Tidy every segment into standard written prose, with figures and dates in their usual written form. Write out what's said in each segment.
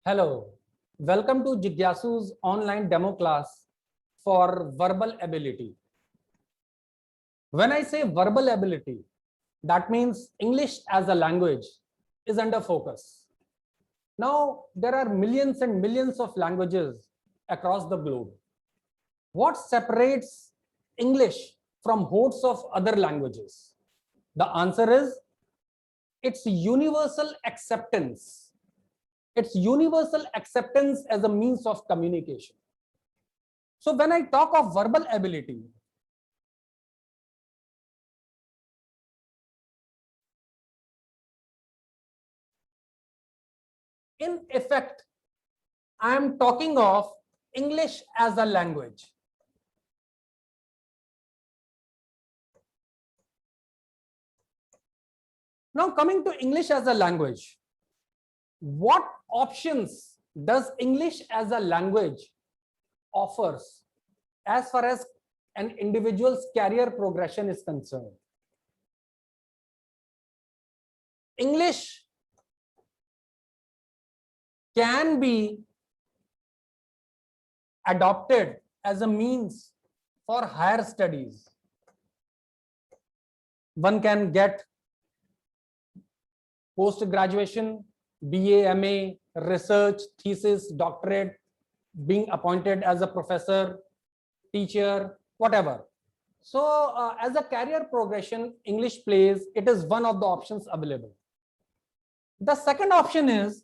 Hello, welcome to Jigyasu's online demo class for verbal ability. When I say verbal ability, that means English as a language is under focus. Now, there are millions and millions of languages across the globe. What separates English from hosts of other languages? The answer is its universal acceptance. It's universal acceptance as a means of communication. So when I talk of verbal ability, in effect, I am talking of English as a language. Now coming to English as a language, what options does English as a language offers as far as an individual's career progression is concerned? English can be adopted as a means for higher studies. One can get post-graduation, BA, MA, research, thesis, doctorate, being appointed as a professor, teacher, whatever. So as a career progression, English plays, it is one of the options available. The second option is,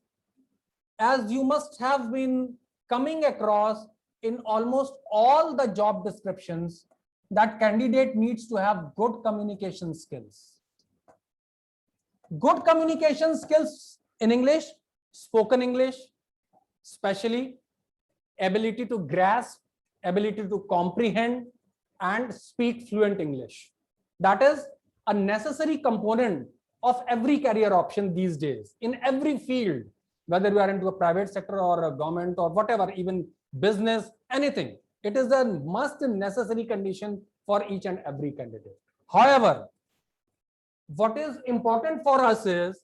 as you must have been coming across in almost all the job descriptions, that candidate needs to have good communication skills. Good communication skills in English, spoken English, especially ability to grasp, ability to comprehend and speak fluent English. That is a necessary component of every career option these days, in every field, whether you are into a private sector or a government or whatever, even business, anything. It is a must and necessary condition for each and every candidate. However, what is important for us is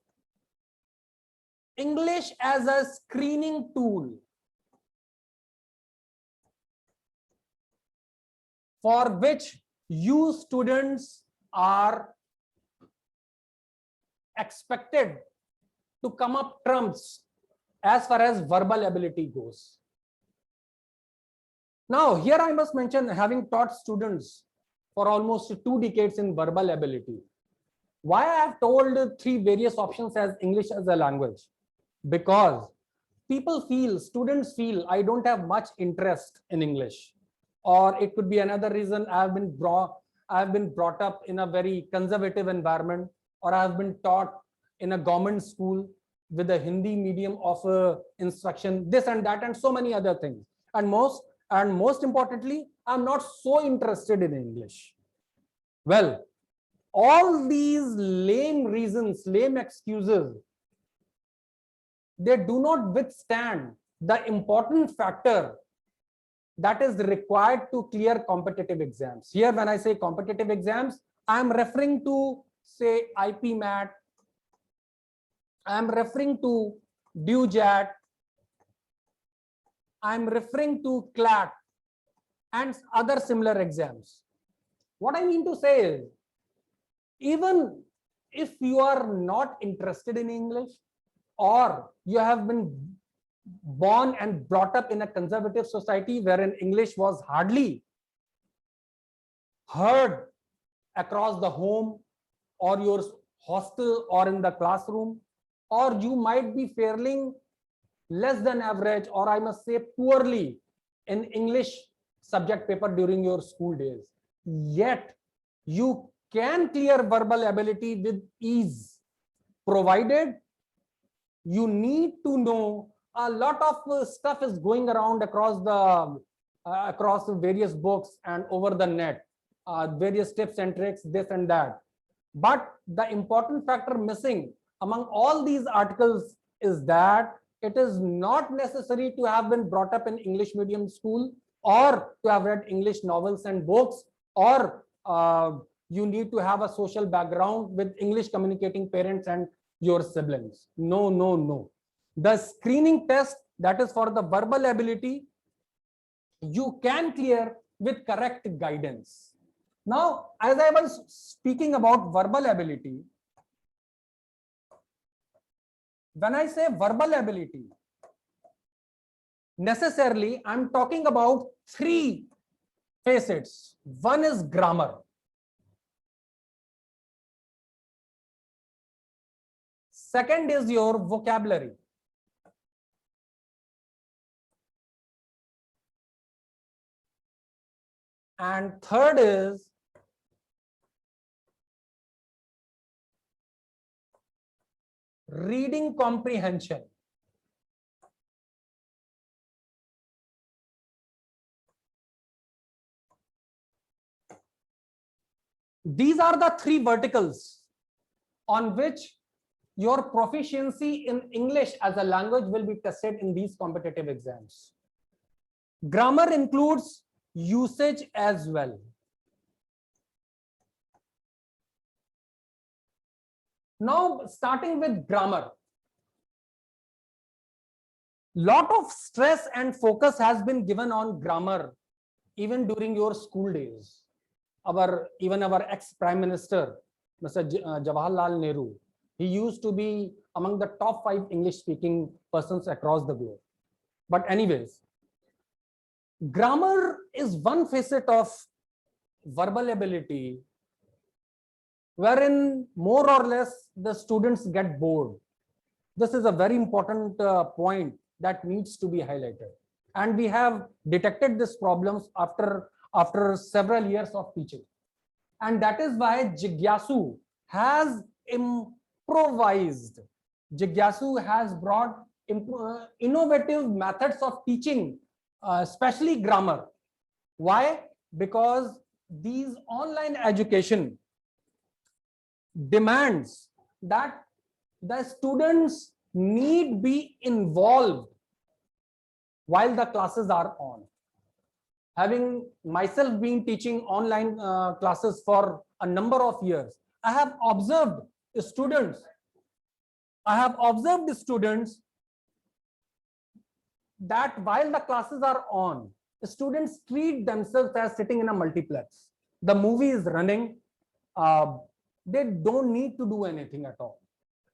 English as a screening tool for which you students are expected to come up trumps as far as verbal ability goes. Now, here I must mention, having taught students for almost 2 decades in verbal ability, why I have told 3 various options as English as a language? Because people feel, students feel, I don't have much interest in English. Or it could be another reason, I have been brought up in a very conservative environment, or I have been taught in a government school with a Hindi medium of instruction, this and that, and so many other things. And most importantly, I'm not so interested in English. Well, all these lame reasons, lame excuses, they do not withstand the important factor that is required to clear competitive exams. Here, when I say competitive exams, I'm referring to, say, IPMAT, I'm referring to DUJAT, I'm referring to CLAT and other similar exams. What I mean to say is, even if you are not interested in English, or you have been born and brought up in a conservative society wherein English was hardly heard across the home or your hostel or in the classroom, or you might be faring less than average, or I must say poorly, in English subject paper during your school days, yet you can clear verbal ability with ease, provided you need to know a lot of stuff is going around across the various books and over the net, various tips and tricks, this and that. But the important factor missing among all these articles is that it is not necessary to have been brought up in English medium school or to have read English novels and books, or you need to have a social background with English communicating parents and your siblings. No, no, no. The screening test that is for the verbal ability, you can clear with correct guidance. Now, as I was speaking about verbal ability, when I say verbal ability, necessarily I'm talking about three facets. One is grammar. Second is your vocabulary. And third is reading comprehension. These are the three verticals on which your proficiency in English as a language will be tested in these competitive exams. Grammar includes usage as well. Now, starting with grammar, lot of stress and focus has been given on grammar even during your school days. Even our ex-Prime Minister, Mr. Jawaharlal Nehru, he used to be among the top 5 English-speaking persons across the globe. But anyways, grammar is one facet of verbal ability wherein more or less the students get bored. This is a very important point that needs to be highlighted. And we have detected these problems after several years of teaching. And that is why Jigyasu has improvised. Jigyasu has brought innovative methods of teaching, especially grammar. Why? Because these online education demands that the students need be involved while the classes are on. Having myself been teaching online classes for a number of years, I have observed students that while the classes are on, students treat themselves as sitting in a multiplex. The movie is running, they don't need to do anything at all.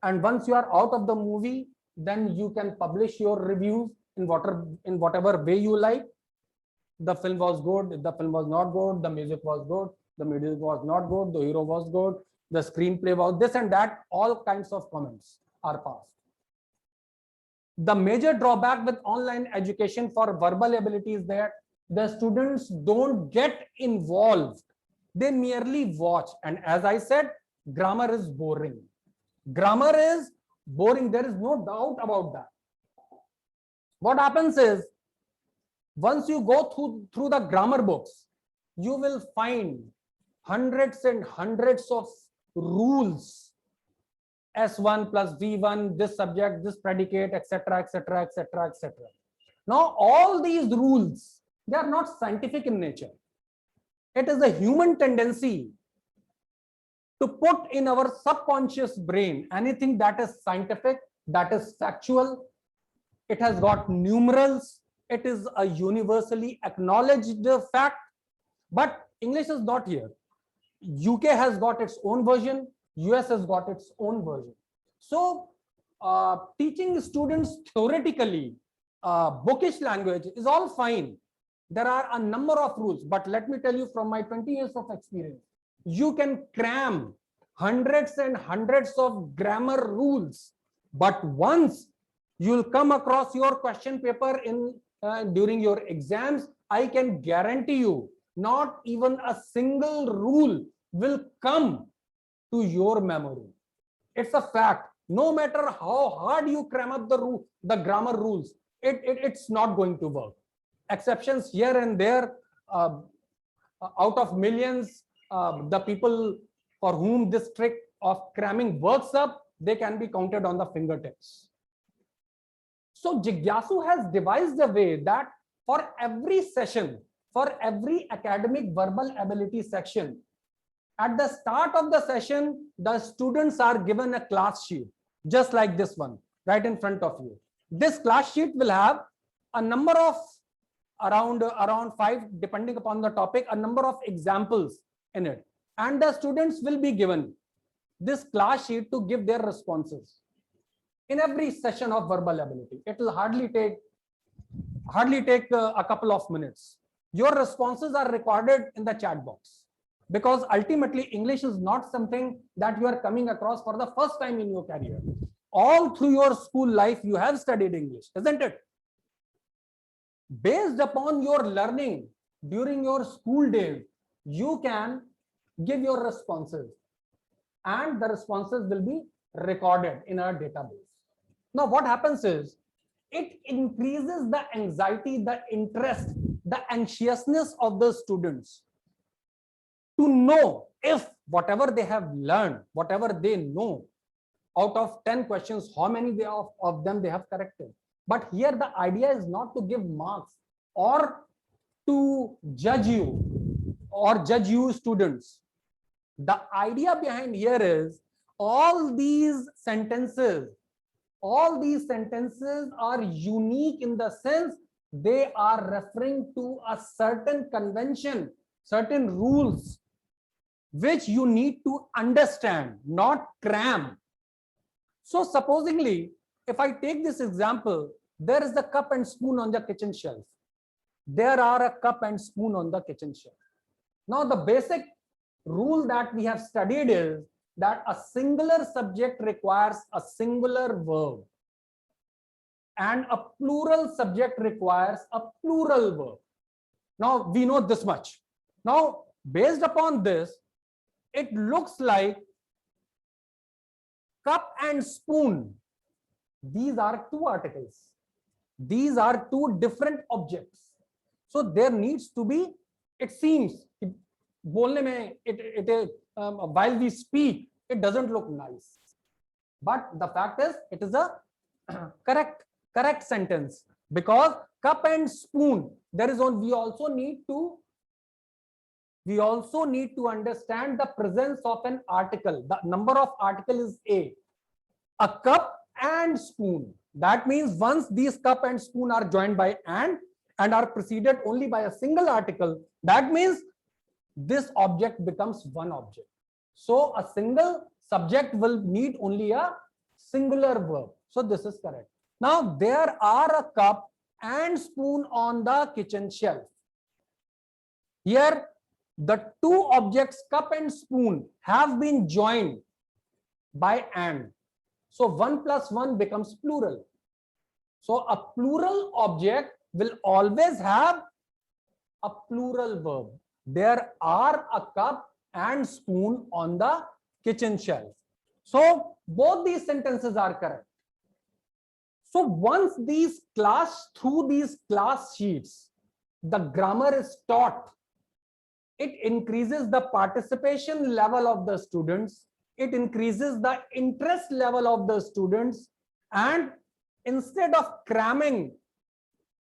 And once you are out of the movie, then you can publish your reviews in whatever way you like. The film was good, the film was not good, the music was good, the music was not good, the hero was good, the screenplay was this and that, all kinds of comments are passed. The major drawback with online education for verbal ability is that the students don't get involved. They merely watch. And as I said, grammar is boring. Grammar is boring. There is no doubt about that. What happens is, once you go through the grammar books, you will find hundreds and hundreds of rules. S1 plus V1, this subject, this predicate, etc., etc., etc., etc. Now, all these rules, they are not scientific in nature. It is a human tendency to put in our subconscious brain anything that is scientific, that is factual. It has got numerals. It is a universally acknowledged fact. But English is not here. UK has got its own version. US has got its own version. So teaching students theoretically bookish language is all fine. There are a number of rules, but let me tell you from my 20 years of experience, you can cram hundreds and hundreds of grammar rules, but once you'll come across your question paper during your exams, I can guarantee you not even a single rule will come to your memory. It's a fact. No matter how hard you cram up the grammar rules, it's not going to work. Exceptions here and there, out of millions, the people for whom this trick of cramming works up, they can be counted on the fingertips. So Jigyasu has devised a way that for every session, for every academic verbal ability section, at the start of the session, the students are given a class sheet, just like this one, right in front of you. This class sheet will have a number of around 5, depending upon the topic, a number of examples in it, and the students will be given this class sheet to give their responses in every session of verbal ability. It will hardly take a couple of minutes. Your responses are recorded in the chat box, because ultimately English is not something that you are coming across for the first time in your career. All through your school life you have studied English, isn't it? Based upon your learning during your school days, you can give your responses, and the responses will be recorded in our database. Now what happens is, it increases the anxiety, the interest, the anxiousness of the students to know if whatever they have learned, whatever they know, out of 10 questions, how many of them they have corrected. But here the idea is not to give marks or to judge you students. The idea behind here is, all these sentences are unique in the sense they are referring to a certain convention, certain rules, which you need to understand, not cram. So supposingly, if I take this example, there is the cup and spoon on the kitchen shelf. There are a cup and spoon on the kitchen shelf. Now the basic rule that we have studied is that a singular subject requires a singular verb, and a plural subject requires a plural verb. Now we know this much. Now based upon this, it looks like cup and spoon, these are two articles, these are two different objects. So there needs to be, it seems, while we speak, it doesn't look nice, but the fact is it is a correct sentence, because cup and spoon, there is we also need to understand the presence of an article. The number of article is a cup and spoon. That means once these cup and spoon are joined by and are preceded only by a single article, that means this object becomes one object. So a single subject will need only a singular verb. So this is correct. Now there are a cup and spoon on the kitchen shelf. Here the two objects, cup and spoon, have been joined by and. So 1 plus 1 becomes plural. So a plural object will always have a plural verb. There are a cup and spoon on the kitchen shelf. So both these sentences are correct. So once through these class sheets, the grammar is taught, it increases the participation level of the students, it increases the interest level of the students, and instead of cramming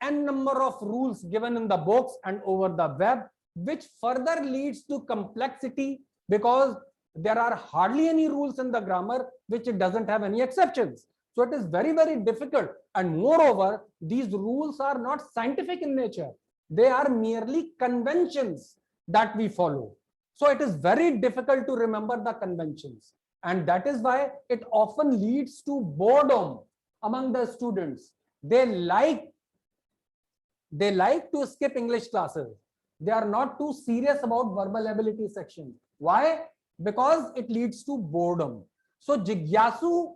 n number of rules given in the books and over the web, which further leads to complexity, because there are hardly any rules in the grammar, which it doesn't have any exceptions. So it is very, very difficult. And moreover, these rules are not scientific in nature. They are merely conventions that we follow. So it is very difficult to remember the conventions. And that is why it often leads to boredom among the students. They like to skip English classes. They are not too serious about verbal ability section. Why? Because it leads to boredom. So Jigyasu,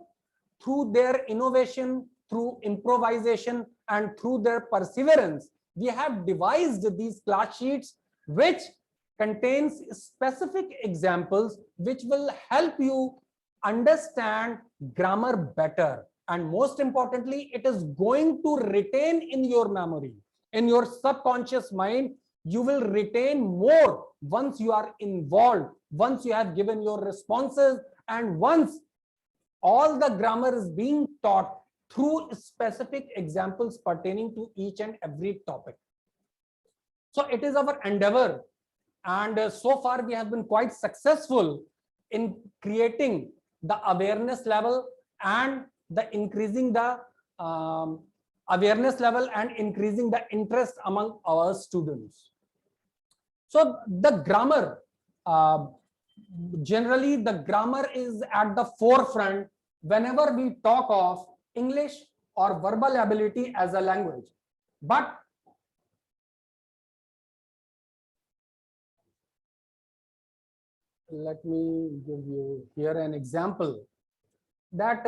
through their innovation, through improvisation, and through their perseverance, we have devised these class sheets which contains specific examples which will help you understand grammar better. And most importantly, it is going to retain in your memory, in your subconscious mind. You will retain more once you are involved, once you have given your responses, and once all the grammar is being taught through specific examples pertaining to each and every topic. So it is our endeavor, and so far we have been quite successful in creating the awareness level and the increasing the awareness level and increasing the interest among our students. So the grammar, generally the grammar is at the forefront whenever we talk of English or verbal ability as a language. But let me give you here an example that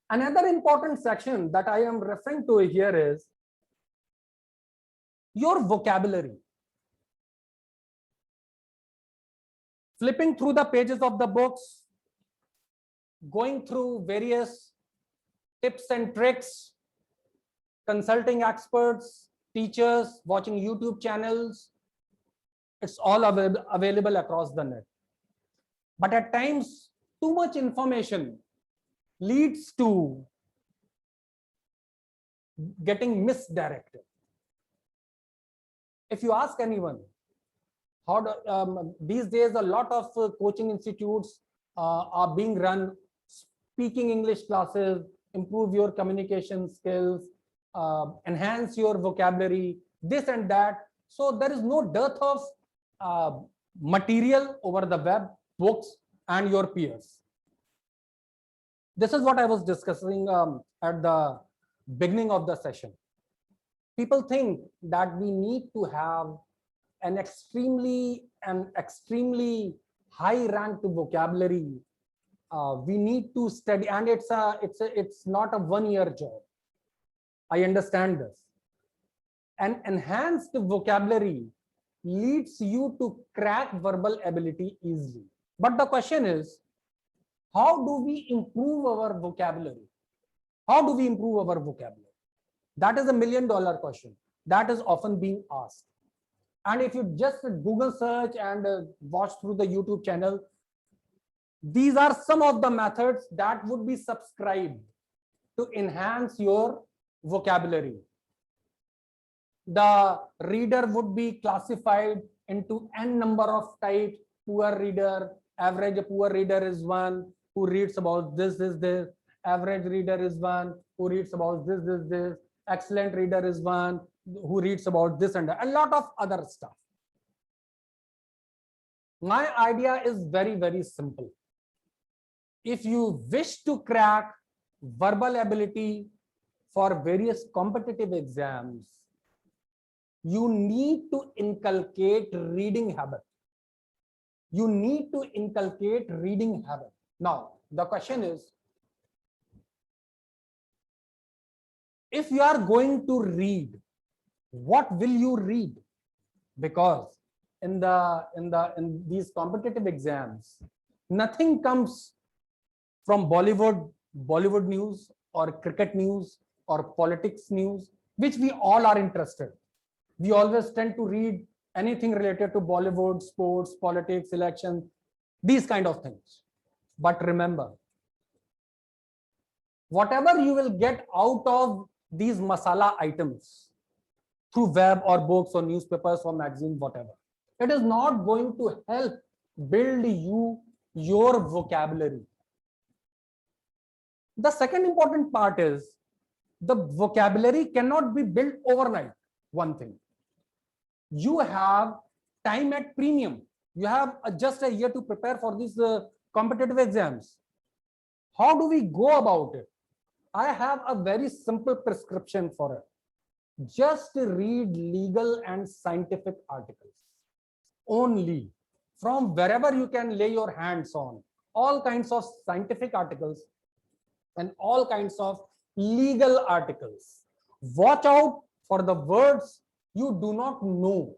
another important section that I am referring to here is your vocabulary. Flipping through the pages of the books, going through various tips and tricks, consulting experts, teachers, watching YouTube channels, it's all available across the net. But at times, too much information leads to getting misdirected. If you ask anyone, how do, these days a lot of coaching institutes are being run, speaking English classes, improve your communication skills, enhance your vocabulary, this and that. So there is no dearth of material over the web, books, and your peers. This is what I was discussing at the beginning of the session. People think that we need to have an extremely high ranked vocabulary. We need to study, and it's not a one-year job. I understand this. An enhanced vocabulary leads you to crack verbal ability easily. But the question is, how do we improve our vocabulary? How do we improve our vocabulary? That is $1 million question that is often being asked. And if you just Google search and watch through the YouTube channel, these are some of the methods that would be subscribed to enhance your vocabulary. The reader would be classified into n number of types. Poor reader, average poor reader is one who reads about this. Average reader is one who reads about this. Excellent reader is one who reads about this and a lot of other stuff. My idea is very, very simple. If you wish to crack verbal ability for various competitive exams, you need to inculcate reading habit. You need to inculcate reading habit. Now, the question is, if you are going to read, what will you read? Because in these competitive exams, nothing comes from Bollywood news or cricket news or politics news, which we all are interested. We always tend to read anything related to Bollywood, sports, politics, election, these kind of things. But remember, whatever you will get out of these masala items through web or books or newspapers or magazine, whatever, it is not going to help build your vocabulary. The second important part is the vocabulary cannot be built overnight. One thing, you have time at premium. You have just a year to prepare for these competitive exams. How do we go about it? I have a very simple prescription for it. Just read legal and scientific articles only, from wherever you can lay your hands on. All kinds of scientific articles and all kinds of legal articles. Watch out for the words you do not know.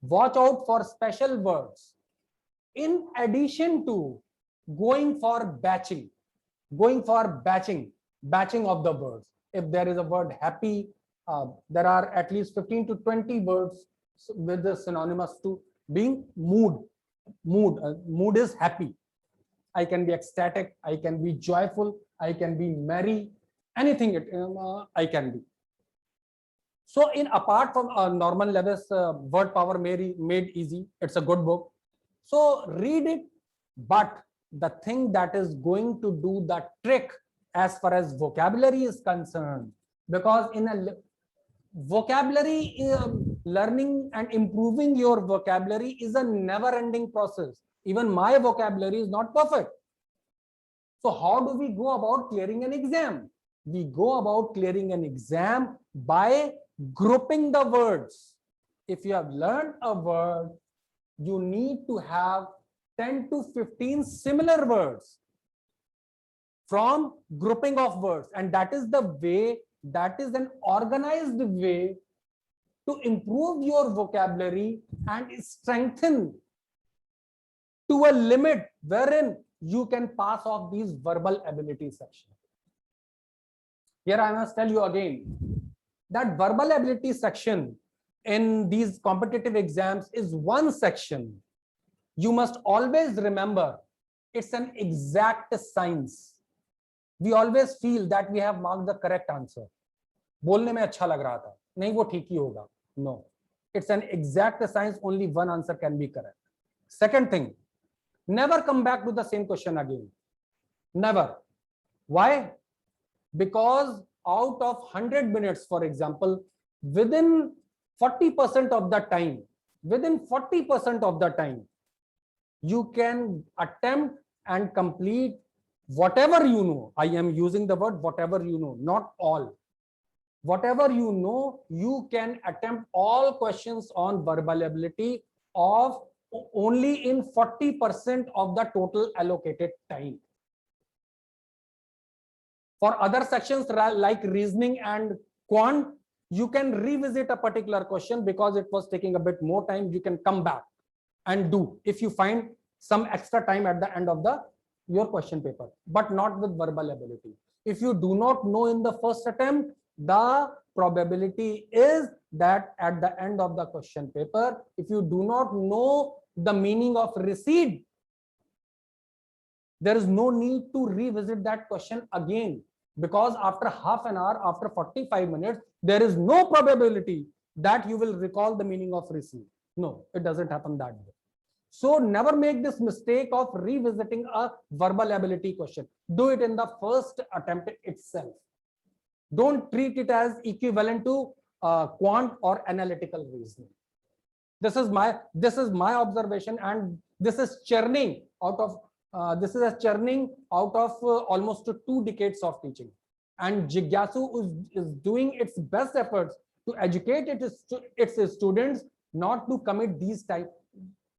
Watch out for special words. In addition to going for batching of the words. If there is a word happy, there are at least 15 to 20 words with the synonymous to being mood. Mood is happy. I can be ecstatic, I can be joyful, I can be merry, anything I can be. So apart from Norman Levis Word Power Made Easy, it's a good book. So read it, but the thing that is going to do the trick as far as vocabulary is concerned, because in a vocabulary learning and improving your vocabulary is a never ending process. Even my vocabulary is not perfect. So how do we go about clearing an exam? We go about clearing an exam by grouping the words. If you have learned a word, you need to have 10 to 15 similar words from grouping of words, and that is the way, that is an organized way to improve your vocabulary and strengthen to a limit wherein you can pass off these verbal ability section. Here I must tell you again that verbal ability section in these competitive exams is one section. You must always remember it's an exact science. We always feel that we have marked the correct answer. बोलने में अच्छा लग रहा था, नहीं वो ठीक ही होगा. No, it's an exact science. Only one answer can be correct. Second thing, never come back to the same question again. Never. Why? Because out of 100 minutes, for example, within 40% of the time, you can attempt and complete whatever you know. I am using the word whatever you know, not all. Whatever you know, you can attempt all questions on verbal ability of only in 40% of the total allocated time. For other sections like reasoning and quant, you can revisit a particular question because it was taking a bit more time. You can come back and do if you find some extra time at the end of your question paper, but not with verbal ability. If you do not know in the first attempt, the probability is that at the end of the question paper, if you do not know the meaning of recede, there is no need to revisit that question again, because after half an hour, after 45 minutes, there is no probability that you will recall the meaning of recede. No, it doesn't happen that way. So never make this mistake of revisiting a verbal ability question. Do it in the first attempt itself. Don't treat it as equivalent to quant or analytical reasoning. This is my observation, and this is churning out of almost 2 decades of teaching. And Jigyasu is doing its best efforts to educate its students not to commit these type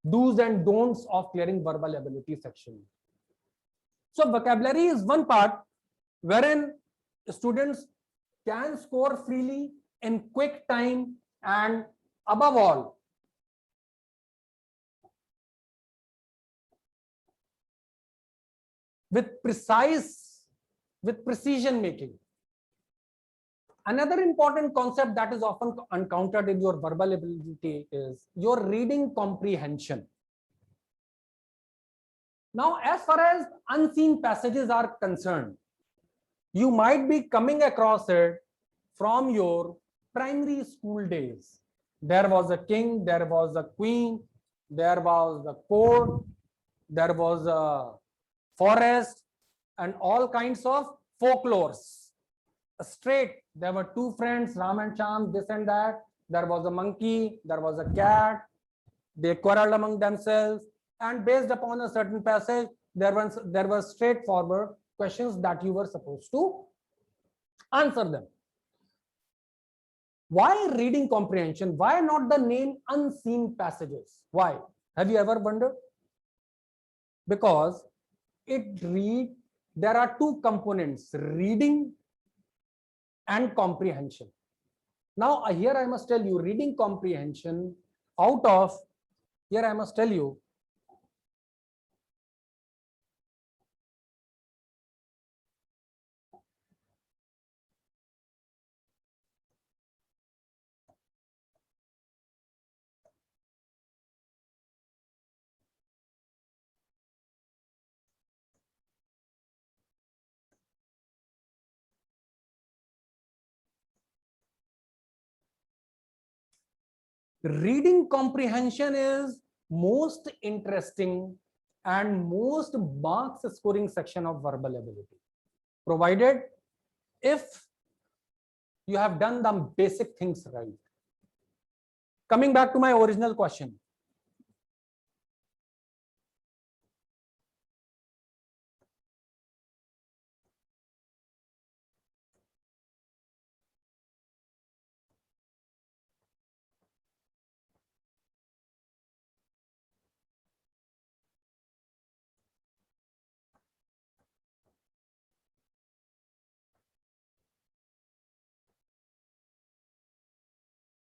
do's and don'ts of clearing verbal ability section. So vocabulary is one part wherein students can score freely in quick time, and above all, with precision making. Another important concept that is often encountered in your verbal ability is your reading comprehension. Now, as far as unseen passages are concerned, you might be coming across it from your primary school days. There was a king, there was a queen, there was a court, there was a forest, and all kinds of folklores. Straight, there were 2 friends, Ram and Sham, this and that. There was a monkey, there was a cat. They quarreled among themselves, and based upon a certain passage, there were straightforward questions that you were supposed to answer them. Why reading comprehension? Why not the name unseen passages? Why? Have you ever wondered? Because there are 2 components, reading and comprehension. Now here I must tell you, reading comprehension here I must tell you, reading comprehension is most interesting and most marks scoring section of verbal ability, provided if you have done the basic things right. Coming back to my original question.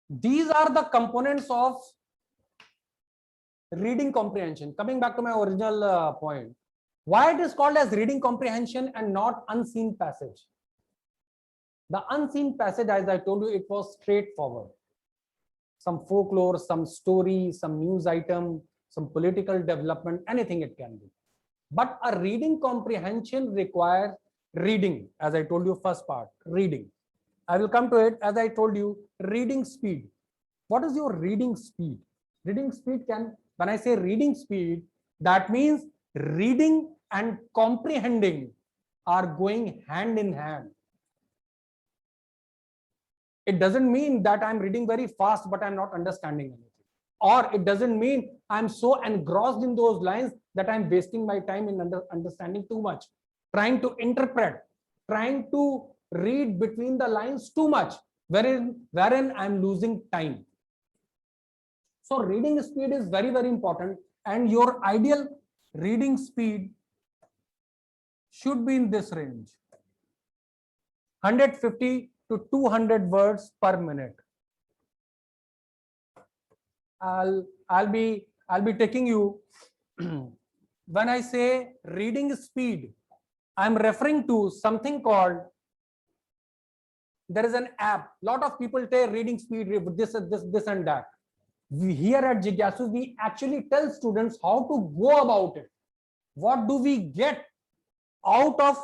These are the components of reading comprehension. Coming back to my original point, why it is called as reading comprehension and not unseen passage. The unseen passage, as I told you, it was straightforward. Some folklore, some story, some news item, some political development, anything it can be. But a reading comprehension requires reading, as I told you, first part, reading. I will come to it. As I told you, reading speed. What is your reading speed? Reading speed can, when I say reading speed, that means reading and comprehending are going hand in hand. It doesn't mean that I'm reading very fast, but I'm not understanding anything. Or it doesn't mean I'm so engrossed in those lines that I'm wasting my time in understanding too much, trying to interpret, trying to read between the lines too much, wherein I'm losing time. So reading speed is very, very important, and your ideal reading speed should be in this range, 150 to 200 words per minute. I'll be taking you when I say reading speed, I'm referring to something called, there is an app. Lot of people say reading speed, this and that. Here at Jigyasu, we actually tell students how to go about it. What do we get out of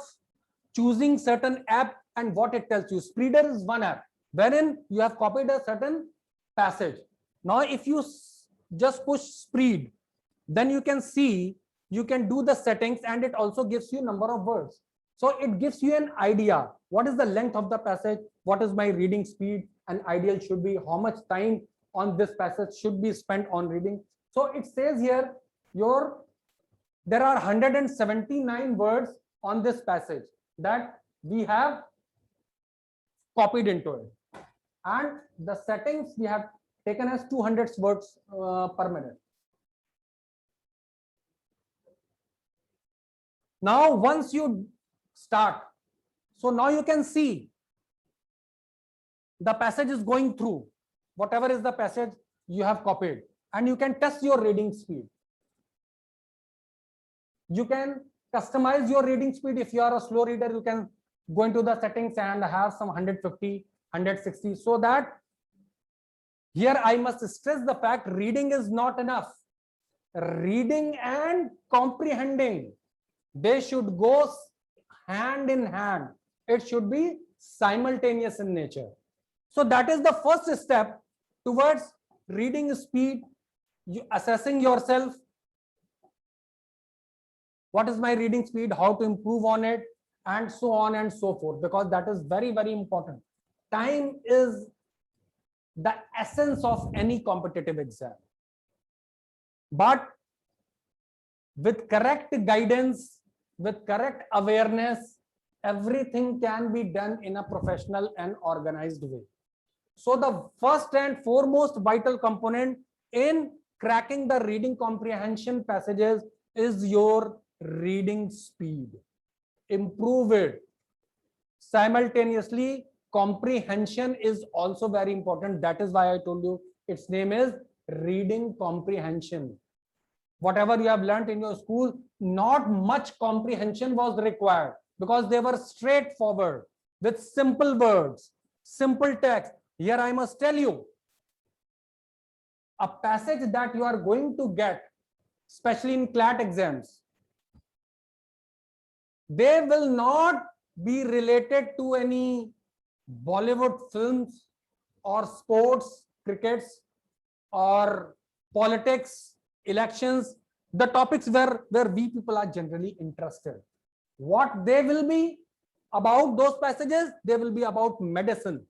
choosing certain app and what it tells you? Spreeder is one app wherein you have copied a certain passage. Now, if you just push speed, then you can see, you can do the settings, and it also gives you number of words. So it gives you an idea. What is the length of the passage? What is my reading speed? And ideal should be how much time on this passage should be spent on reading. So it says here, there are 179 words on this passage that we have copied into it. And the settings we have taken as 200 words per minute. Now, once you start, so now you can see the passage is going through. Whatever is the passage you have copied, and you can test your reading speed. You can customize your reading speed. If you are a slow reader, you can go into the settings and have some 150, 160, so that here I must stress the fact reading is not enough. Reading and comprehending, they should go hand in hand. It should be simultaneous in nature. So that is the first step towards reading speed, assessing yourself. What is my reading speed? How to improve on it, and so on and so forth, because that is very, very important. Time is the essence of any competitive exam. But with correct guidance, with correct awareness, everything can be done in a professional and organized way. So the first and foremost vital component in cracking the reading comprehension passages is your reading speed. Improve it. Simultaneously, comprehension is also very important. That is why I told you its name is reading comprehension. Whatever you have learned in your school, not much comprehension was required because they were straightforward with simple words, simple text. Here I must tell you, a passage that you are going to get, especially in CLAT exams, they will not be related to any Bollywood films or sports, crickets or politics, elections. the topics where we people are generally interested. What they will be about those passages? They will be about medicine,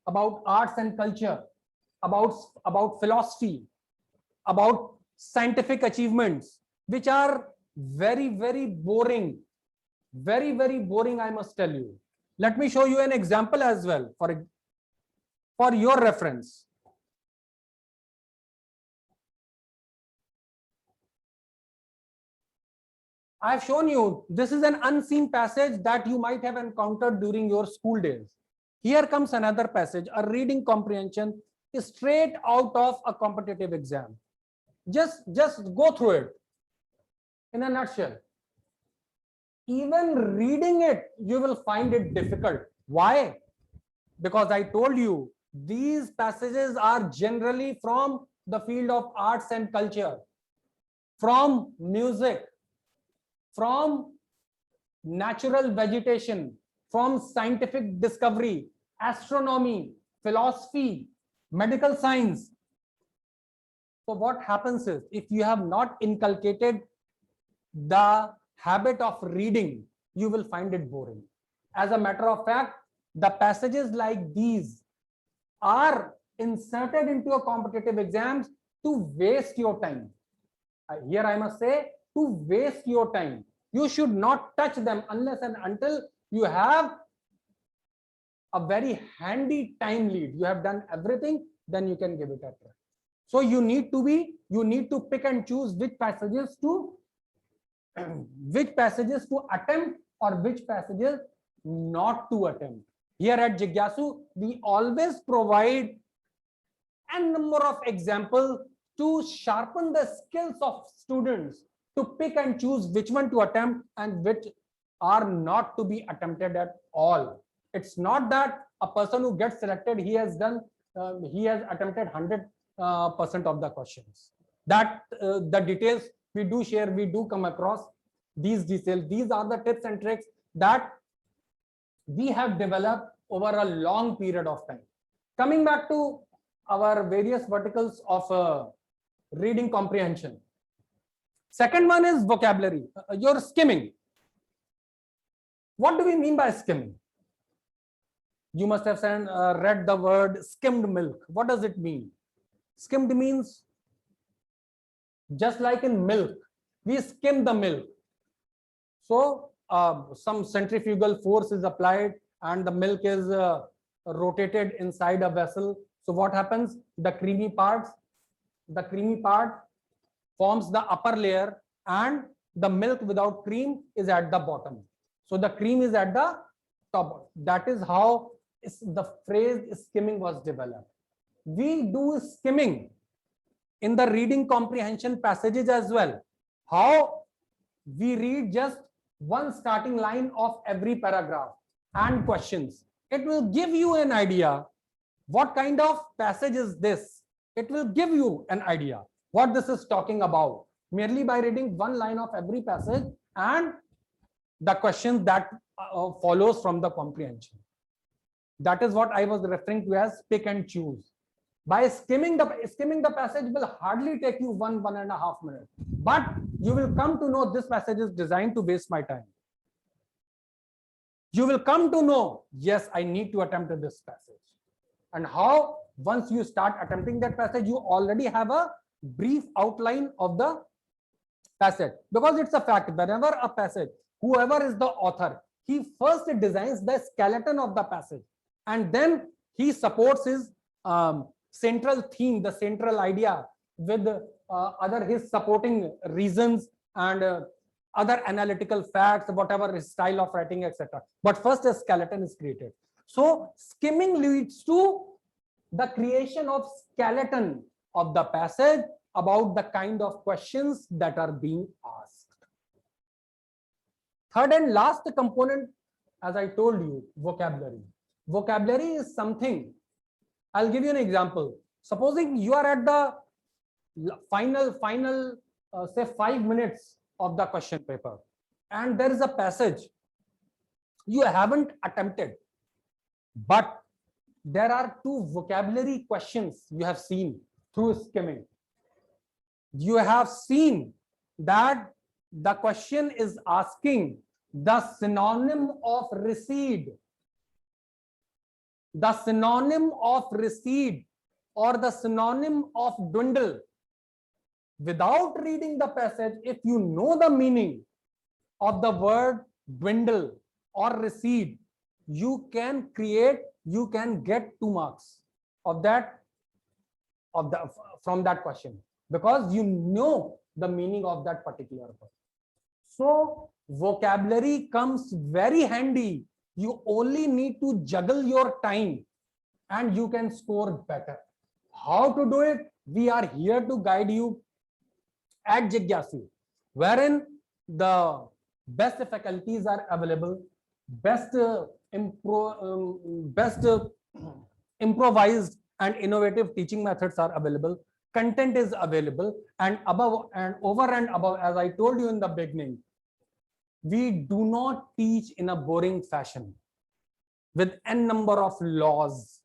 about arts and culture, about philosophy, about scientific achievements, which are very, very boring. Very, very boring, I must tell you. Let me show you an example as well for your reference. I've shown you, this is an unseen passage that you might have encountered during your school days. Here comes another passage, a reading comprehension straight out of a competitive exam. Just go through it in a nutshell. Even reading it, you will find it difficult. Why? Because I told you, these passages are generally from the field of arts and culture, from music, from natural vegetation, from scientific discovery, astronomy, philosophy, medical science. So what happens is, if you have not inculcated the habit of reading, you will find it boring. As a matter of fact, the passages like these are inserted into a competitive exams to waste your time. Here I must say, to waste your time. You should not touch them unless and until you have a very handy time lead. You have done everything, then you can give it a try. So you need to pick and choose which passages to attempt or which passages not to attempt. Here at Jigyasu, we always provide a number of examples to sharpen the skills of students to pick and choose which one to attempt and which are not to be attempted at all. It's not that a person who gets selected, he has attempted 100% of the questions. That the details we do share, we do come across these details. These are the tips and tricks that we have developed over a long period of time. Coming back to our various verticals of reading comprehension. Second one is vocabulary. You're skimming. What do we mean by skimming? You must have read the word skimmed milk. What does it mean? Skimmed means, just like in milk, we skim the milk. So some centrifugal force is applied and the milk is rotated inside a vessel. So what happens? The creamy part forms the upper layer and the milk without cream is at the bottom. So the cream is at the top. That is how the phrase skimming was developed. We do skimming in the reading comprehension passages as well. How? We read just one starting line of every paragraph and questions. It will give you an idea what kind of passage is this. It will give you an idea what this is talking about merely by reading one line of every passage and the questions that follows from the comprehension. That is what I was referring to as pick and choose. By skimming the passage will hardly take you 1.5 minutes, but you will come to know this passage is designed to waste my time. You will come to know, yes, I need to attempt this passage. And how? Once you start attempting that passage, you already have a brief outline of the passage. Because it's a fact, whenever a passage, whoever is the author, he first designs the skeleton of the passage and then he supports his central theme, the central idea with his supporting reasons and other analytical facts, whatever his style of writing, etc. But first a skeleton is created. So skimming leads to the creation of skeleton of the passage about the kind of questions that are being asked. Third and last component, as I told you, vocabulary. Vocabulary is something. I'll give you an example. Supposing you are at the final say 5 minutes of the question paper and there is a passage you haven't attempted, but there are 2 vocabulary questions you have seen through skimming. You have seen that the question is asking the synonym of recede. The synonym of recede or the synonym of dwindle. Without reading the passage, if you know the meaning of the word dwindle or recede, you can get 2 marks from that question, because you know the meaning of that particular word. So vocabulary comes very handy. You only need to juggle your time and you can score better. How to do it? We are here to guide you at Jigyasu, wherein the best faculties are available, best improvised and innovative teaching methods are available, content is available, and above and over and above, as I told you in the beginning, we do not teach in a boring fashion with n number of laws,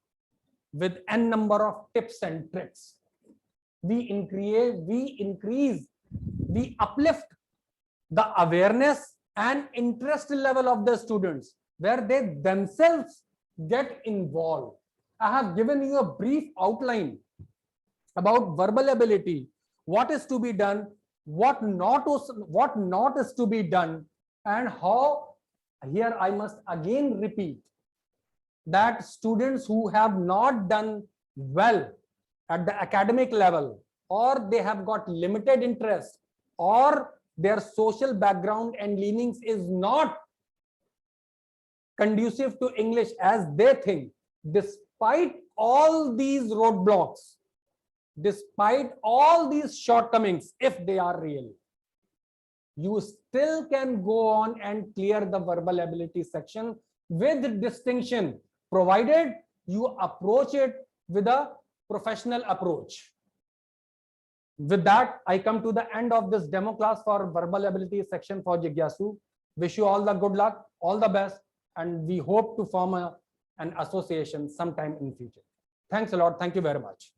with n number of tips and tricks. We uplift the awareness and interest level of the students, where they themselves get involved. I have given you a brief outline about verbal ability, what is to be done, what not is to be done, and how. Here I must again repeat that students who have not done well at the academic level, or they have got limited interest, or their social background and leanings is not conducive to English as they think, despite all these roadblocks, despite all these shortcomings, if they are real, you still can go on and clear the verbal ability section with distinction, provided you approach it with a professional approach. With that, I come to the end of this demo class for verbal ability section for Jigyasu. Wish you all the good luck, all the best, and we hope to form an association sometime in future. Thanks a lot. Thank you very much.